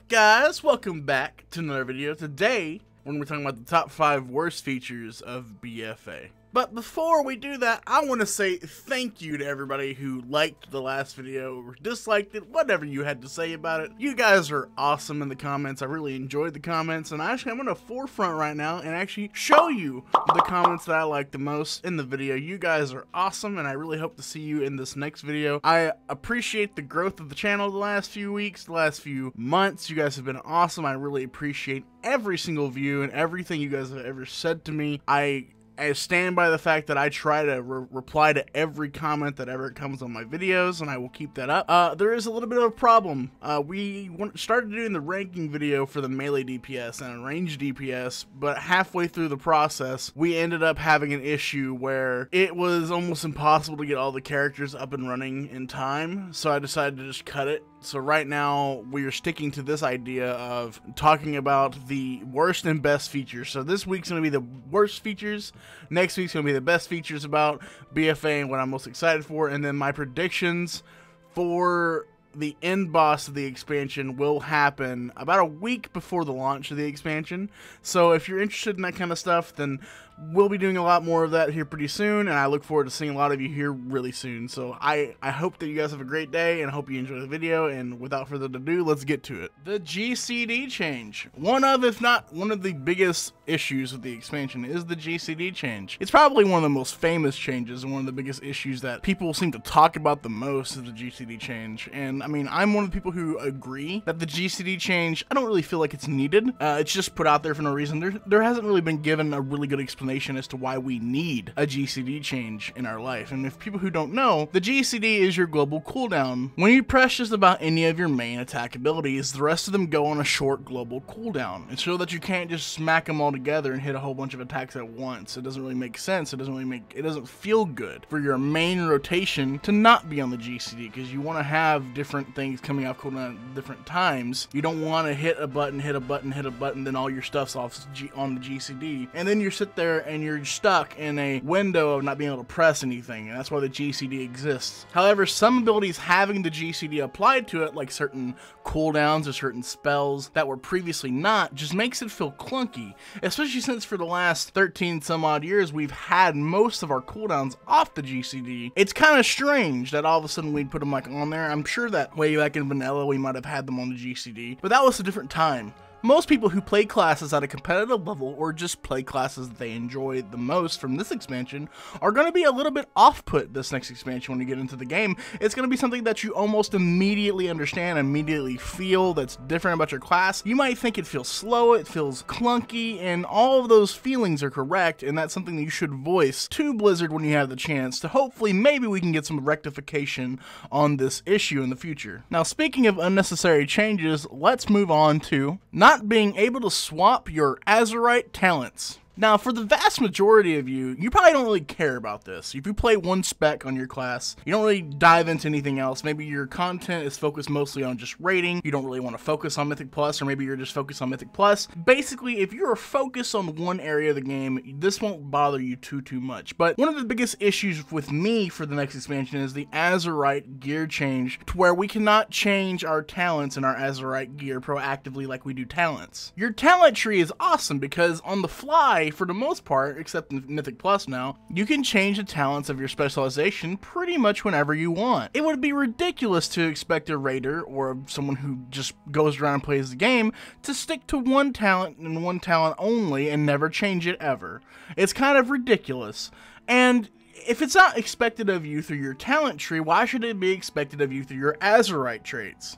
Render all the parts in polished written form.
Guys, welcome back to another video. Today, we're going to be talking about the top 5 worst features of BFA. But before we do that, I want to say thank you to everybody who liked the last video or disliked it, whatever you had to say about it. You guys are awesome in the comments. I really enjoyed the comments, and I'm going to forefront right now and actually show you the comments that I like the most in the video. You guys are awesome, and I really hope to see you in this next video. I appreciate the growth of the channel the last few weeks, the last few months. You guys have been awesome. I really appreciate every single view and everything you guys have ever said to me. I stand by the fact that I try to reply to every comment that ever comes on my videos, and I will keep that up. There is a little bit of a problem. We started doing the ranking video for the melee DPS and ranged DPS, but halfway through the process, we ended up having an issue where it was almost impossible to get all the characters up and running in time, so I decided to just cut it. So right now, we are sticking to this idea of talking about the worst and best features. So this week's going to be the worst features. Next week's going to be the best features about BFA and what I'm most excited for. And then my predictions for the end boss of the expansion will happen about a week before the launch of the expansion. So if you're interested in that kind of stuff, then we'll be doing a lot more of that here pretty soon, and I look forward to seeing a lot of you here really soon. So I hope that you guys have a great day, and I hope you enjoy the video, and without further ado, let's get to it. The GCD change. One of, if not one of the biggest issues with the expansion is the GCD change. It's probably one of the most famous changes, and one of the biggest issues that people seem to talk about the most is the GCD change. And I mean, I'm one of the people who agree that the GCD change, I don't really feel like it's needed. It's just put out there for no reason. There hasn't really been given a really good explanation as to why we need a GCD change in our life. And if people who don't know, the GCD is your global cooldown. When you press just about any of your main attack abilities, the rest of them go on a short global cooldown. It's so that you can't just smack them all together and hit a whole bunch of attacks at once. It doesn't really make sense. It doesn't feel good for your main rotation to not be on the GCD, because you want to have different things coming off cooldown at different times. You don't want to hit a button, then all your stuff's off on the GCD, and then you sit there and you're stuck in a window of not being able to press anything, and that's why the GCD exists. However, some abilities having the GCD applied to it, like certain cooldowns or certain spells that were previously not, just makes it feel clunky, especially since for the last 13 some odd years we've had most of our cooldowns off the GCD. It's kind of strange that all of a sudden we'd put them like on there. I'm sure that way back in vanilla we might have had them on the GCD, but that was a different time. Most people who play classes at a competitive level, or just play classes that they enjoy the most from this expansion, are going to be a little bit off-put this next expansion when you get into the game. It's going to be something that you almost immediately understand, immediately feel that's different about your class. You might think it feels slow, it feels clunky, and all of those feelings are correct, and that's something that you should voice to Blizzard when you have the chance to hopefully maybe we can get some rectification on this issue in the future. Now, speaking of unnecessary changes, let's move on to not being able to swap your Azurite talents. Now, for the vast majority of you, you probably don't really care about this. If you play one spec on your class, you don't really dive into anything else. Maybe your content is focused mostly on just raiding. You don't really want to focus on Mythic Plus, or maybe you're just focused on Mythic Plus. Basically, if you're focused on one area of the game, this won't bother you too much. But one of the biggest issues with me for the next expansion is the Azurite gear change, to where we cannot change our talents in our Azurite gear proactively like we do talents. Your talent tree is awesome because on the fly, for the most part, except in Mythic Plus now, you can change the talents of your specialization pretty much whenever you want. It would be ridiculous to expect a raider or someone who just goes around and plays the game to stick to one talent and one talent only and never change it ever. It's kind of ridiculous. And if it's not expected of you through your talent tree, why should it be expected of you through your Azurite traits?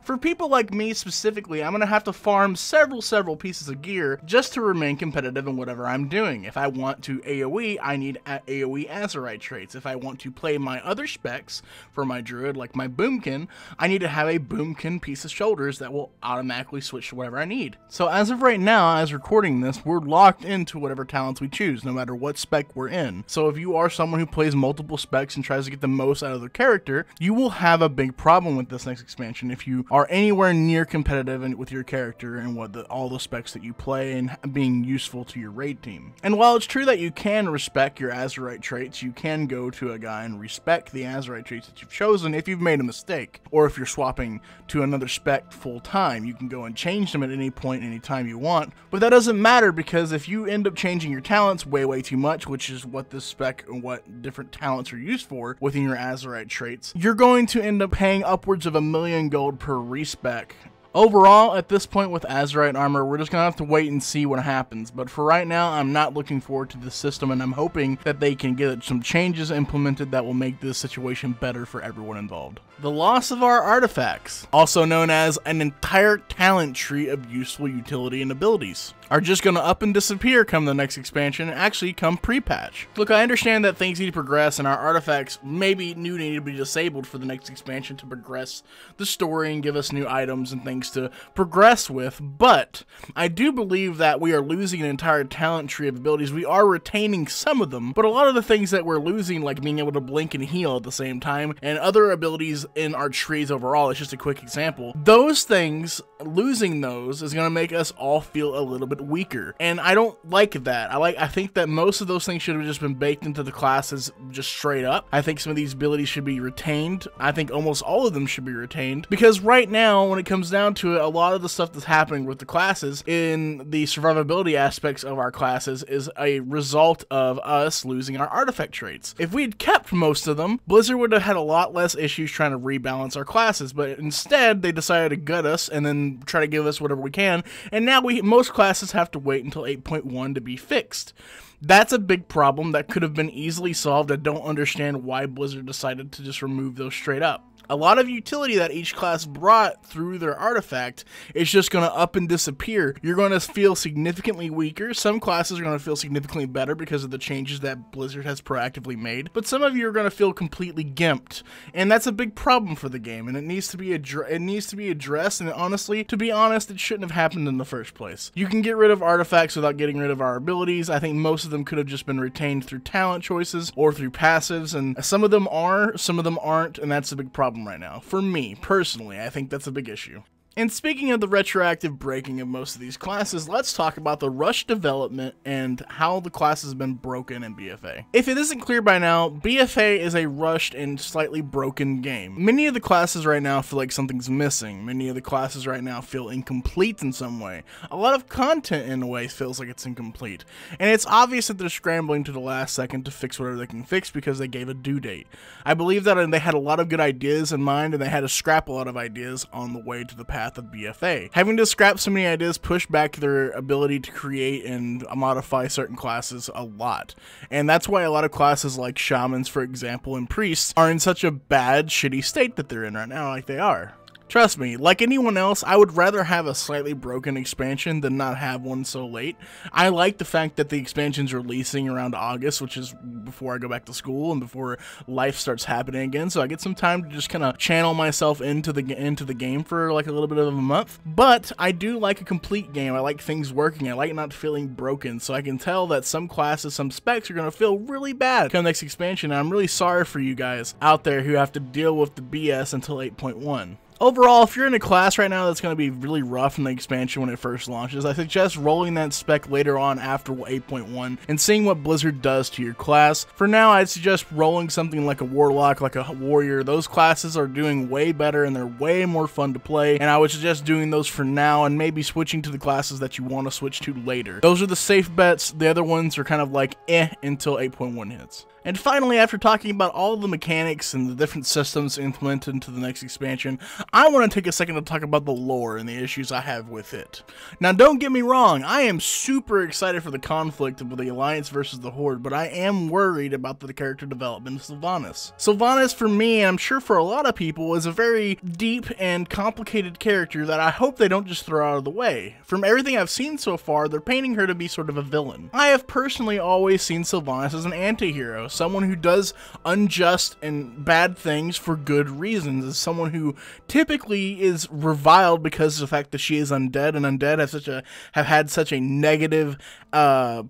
For people like me specifically, I'm going to have to farm several pieces of gear just to remain competitive in whatever I'm doing. If I want to AoE, I need AoE Azurite traits. If I want to play my other specs for my druid, like my boomkin, I need to have a boomkin piece of shoulders that will automatically switch to whatever I need. So as of right now, as recording this, we're locked into whatever talents we choose, no matter what spec we're in. So if you are someone who plays multiple specs and tries to get the most out of their character, you will have a big problem with this next expansion if you are anywhere near competitive with your character and all the specs that you play and being useful to your raid team. And while it's true that you can respec your Azerite traits, you can go to a guy and respec the Azerite traits that you've chosen if you've made a mistake, or if you're swapping to another spec full time. You can go and change them at any point, anytime you want, but that doesn't matter, because if you end up changing your talents way too much, which is what this spec and what different talents are used for within your Azerite traits, you're going to end up paying upwards of 1,000,000 gold per respec. Overall, at this point with Azerite armor, we're just going to have to wait and see what happens, but for right now, I'm not looking forward to this system, and I'm hoping that they can get some changes implemented that will make this situation better for everyone involved. The loss of our artifacts, also known as an entire talent tree of useful utility and abilities, are just going to up and disappear come the next expansion, and actually come pre-patch. Look, I understand that things need to progress, and our artifacts maybe need to be disabled for the next expansion to progress the story and give us new items and things to progress with, but I do believe that we are losing an entire talent tree of abilities. We are retaining some of them, but a lot of the things that we're losing, like being able to blink and heal at the same time, and other abilities in our trees overall, it's just a quick example. Those things, losing those is going to make us all feel a little bit weaker, and I don't like that. I think that most of those things should have just been baked into the classes just straight up. I think some of these abilities should be retained. I think almost all of them should be retained, because right now, when it comes down to it, a lot of the stuff that's happening with the classes in the survivability aspects of our classes is a result of us losing our artifact traits. If we had kept most of them, Blizzard would have had a lot less issues trying to rebalance our classes, but instead they decided to gut us and then try to give us whatever we can, and now most classes have to wait until 8.1 to be fixed. That's a big problem that could have been easily solved. I don't understand why Blizzard decided to just remove those straight up. A lot of utility that each class brought through their artifact is just going to up and disappear. You're going to feel significantly weaker. Some classes are going to feel significantly better because of the changes that Blizzard has proactively made, but some of you are going to feel completely gimped, and that's a big problem for the game, and it needs to be addressed, and honestly, to be honest, it shouldn't have happened in the first place. You can get rid of artifacts without getting rid of our abilities. I think most of them could have just been retained through talent choices or through passives, and some of them are, some of them aren't, and that's a big problem right now. For me, personally, I think that's a big issue. And speaking of the retroactive breaking of most of these classes, let's talk about the rushed development and how the class has been broken in BFA. If it isn't clear by now, BFA is a rushed and slightly broken game. Many of the classes right now feel like something's missing. Many of the classes right now feel incomplete in some way. A lot of content in a way feels like it's incomplete. And it's obvious that they're scrambling to the last second to fix whatever they can fix because they gave a due date. I believe that they had a lot of good ideas in mind, and they had to scrap a lot of ideas on the way to the path of BFA. Having to scrap so many ideas pushed back their ability to create and modify certain classes a lot. And that's why a lot of classes like shamans, for example, and priests are in such a bad, shitty state that they're in right now, like they are. Trust me, like anyone else, I would rather have a slightly broken expansion than not have one so late. I like the fact that the expansion's releasing around August, which is before I go back to school and before life starts happening again, so I get some time to just kind of channel myself into the game for like a little bit of a month. But I do like a complete game. I like things working. I like not feeling broken, so I can tell that some classes, some specs are going to feel really bad come next expansion, and I'm really sorry for you guys out there who have to deal with the BS until 8.1. Overall, if you're in a class right now that's going to be really rough in the expansion when it first launches, I suggest rolling that spec later on after 8.1 and seeing what Blizzard does to your class. For now, I'd suggest rolling something like a Warlock, like a Warrior. Those classes are doing way better and they're way more fun to play, and I would suggest doing those for now and maybe switching to the classes that you want to switch to later. Those are the safe bets. The other ones are kind of like until 8.1 hits. And finally, after talking about all of the mechanics and the different systems implemented into the next expansion, I want to take a second to talk about the lore and the issues I have with it. Now, don't get me wrong, I am super excited for the conflict of the Alliance versus the Horde, but I am worried about the character development of Sylvanas. Sylvanas, for me, and I'm sure for a lot of people, is a very deep and complicated character that I hope they don't just throw out of the way. From everything I've seen so far, they're painting her to be sort of a villain. I have personally always seen Sylvanas as an anti-hero, someone who does unjust and bad things for good reasons, as someone who typically typically is reviled because of the fact that she is undead, and undead have had such a negative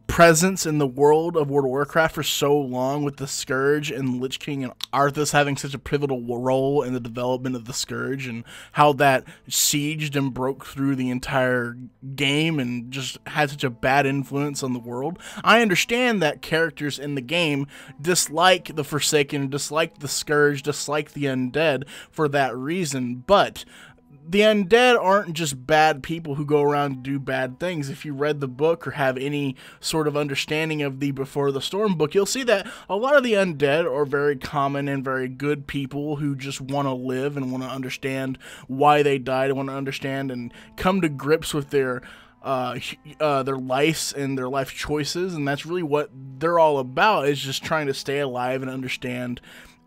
presence in the world of World of Warcraft for so long, with the Scourge and Lich King and Arthas having such a pivotal role in the development of the Scourge, and how that sieged and broke through the entire game and just had such a bad influence on the world. I understand that characters in the game dislike the Forsaken, dislike the Scourge, dislike the undead for that reason, but the undead aren't just bad people who go around and do bad things. If you read the book or have any sort of understanding of the Before the Storm book, you'll see that a lot of the undead are very common and very good people who just want to live and want to understand why they died, and want to understand and come to grips with their lives and their life choices, and that's really what they're all about, is just trying to stay alive and understand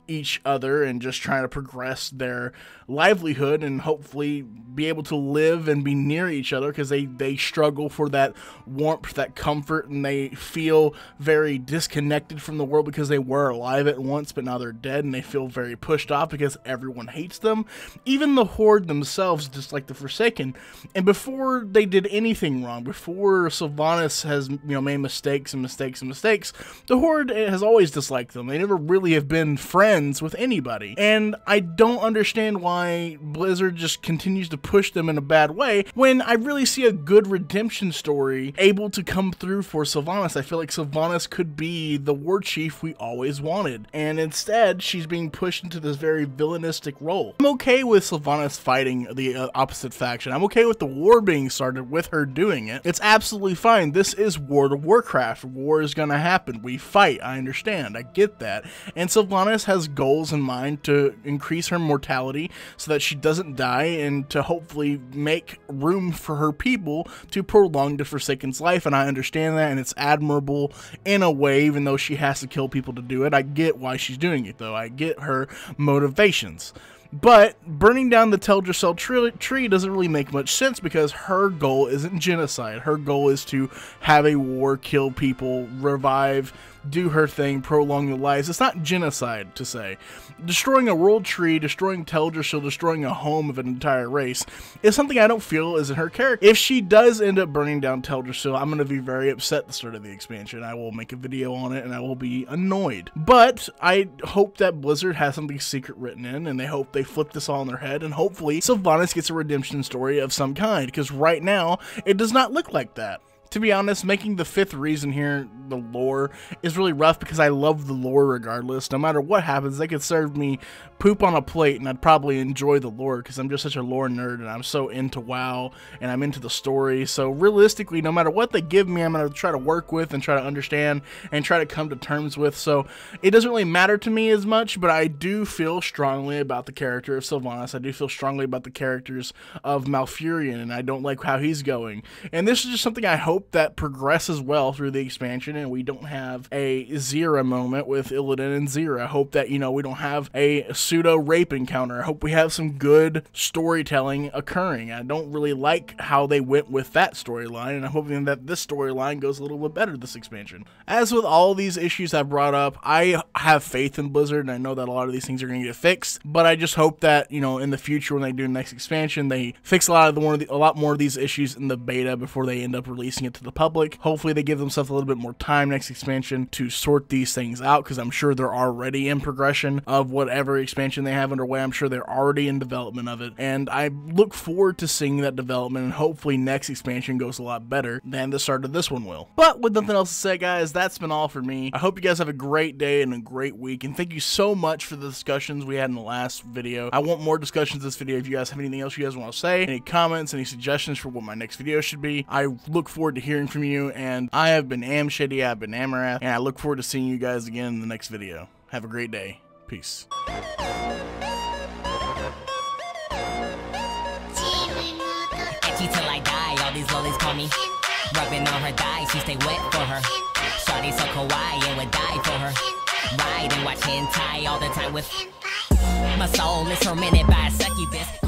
each other and just trying to progress their livelihood and hopefully be able to live and be near each other, because they struggle for that warmth, that comfort, and they feel very disconnected from the world because they were alive at once but now they're dead, and they feel very pushed off because everyone hates them. Even the Horde themselves dislike the Forsaken, and before they did anything wrong, before Sylvanas has made mistakes, the Horde has always disliked them. They never really have been friends with anybody, and I don't understand why Blizzard just continues to push them in a bad way when I really see a good redemption story able to come through for Sylvanas. I feel like Sylvanas could be the war chief we always wanted, and instead she's being pushed into this very villainistic role. I'm okay with Sylvanas fighting the opposite faction. I'm okay with the war being started with her doing it. It's absolutely fine. This is World of Warcraft. War is gonna happen. We fight. I understand. I get that. And Sylvanas has goals in mind to increase her mortality so that she doesn't die, and to hopefully make room for her people to prolong the Forsaken's life, and I understand that, and it's admirable in a way, even though she has to kill people to do it. I get why she's doing it, though. I get her motivations. But burning down the Teldrassil tree doesn't really make much sense, because her goal isn't genocide. Her goal is to have a war, kill people, revive, do her thing, prolong their lives. It's not genocide, to say. Destroying a world tree, destroying Teldrassil, destroying a home of an entire race is something I don't feel is in her character. If she does end up burning down Teldrassil, I'm going to be very upset at the start of the expansion. I will make a video on it, and I will be annoyed. But I hope that Blizzard has something secret written in, and they hope they flip this all on their head, and hopefully Sylvanas gets a redemption story of some kind, because right now it does not look like that. To be honest, making the fifth reason here the lore is really rough, because I love the lore regardless. No matter what happens, they could serve me poop on a plate and I'd probably enjoy the lore, because I'm just such a lore nerd and I'm so into WoW and I'm into the story. So realistically, no matter what they give me, I'm going to try to work with and try to understand and try to come to terms with. So it doesn't really matter to me as much, but I do feel strongly about the character of Sylvanas. I do feel strongly about the characters of Malfurion, and I don't like how he's going. And this is just something I hope that progresses well through the expansion, and we don't have a Zira moment with Illidan and Zira. I hope that, we don't have a pseudo rape encounter. I hope we have some good storytelling occurring. I don't really like how they went with that storyline, and I'm hoping that this storyline goes a little bit better this expansion. As with all these issues I've brought up, I have faith in Blizzard, and I know that a lot of these things are going to get fixed, but I just hope that, in the future when they do the next expansion, they fix a lot more of these issues in the beta before they end up releasing it to the public. Hopefully they give themselves a little bit more time next expansion to sort these things out, because I'm sure they're already in progression of whatever expansion they have underway. I'm sure they're already in development of it, and I look forward to seeing that development, and hopefully next expansion goes a lot better than the start of this one will. But with nothing else to say, guys, that's been all for me. I hope you guys have a great day and a great week, and thank you so much for the discussions we had in the last video. I want more discussions in this video. If you guys have anything else you guys want to say, any comments, any suggestions for what my next video should be, I look forward to hearing from you. And I have been Amshady, I've been Amarath, and I look forward to seeing you guys again in the next video. Have a great day. Peace. Till I die, all these lollies call me. Rubbing on her thighs, she stay wet for her. Shawty so kawaii and would die for her. Ride and watch hentai all the time with my soul is tormented by a succubus.